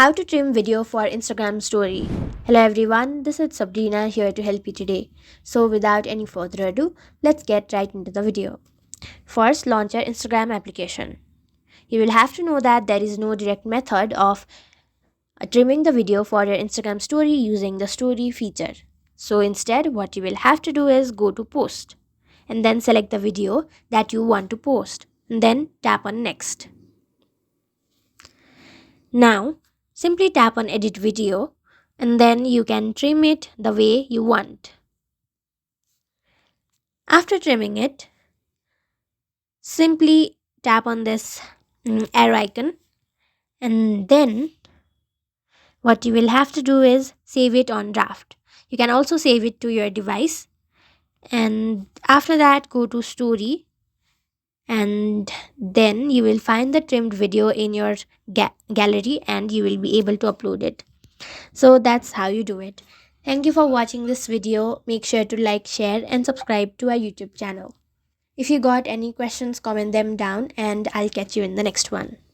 How to trim video for Instagram story. Hello everyone, this is Sabrina here to help you today. So without any further ado, let's get right into the video. First, launch your Instagram application. You will have to know that there is no direct method of trimming the video for your Instagram story using the story feature. So instead, what you will have to do is go to post and then select the video that you want to post and then tap on next. Now, simply tap on edit video and then you can trim it the way you want. After trimming it, simply tap on this arrow icon and then what you will have to do is save it on draft. You can also save it to your device and after that go to story and then you will find the trimmed video in your gallery and you will be able to upload it. So that's how you do it. Thank you for watching this video. Make sure to like, share and subscribe to our YouTube channel. If you got any questions, comment them down and I'll catch you in the next one.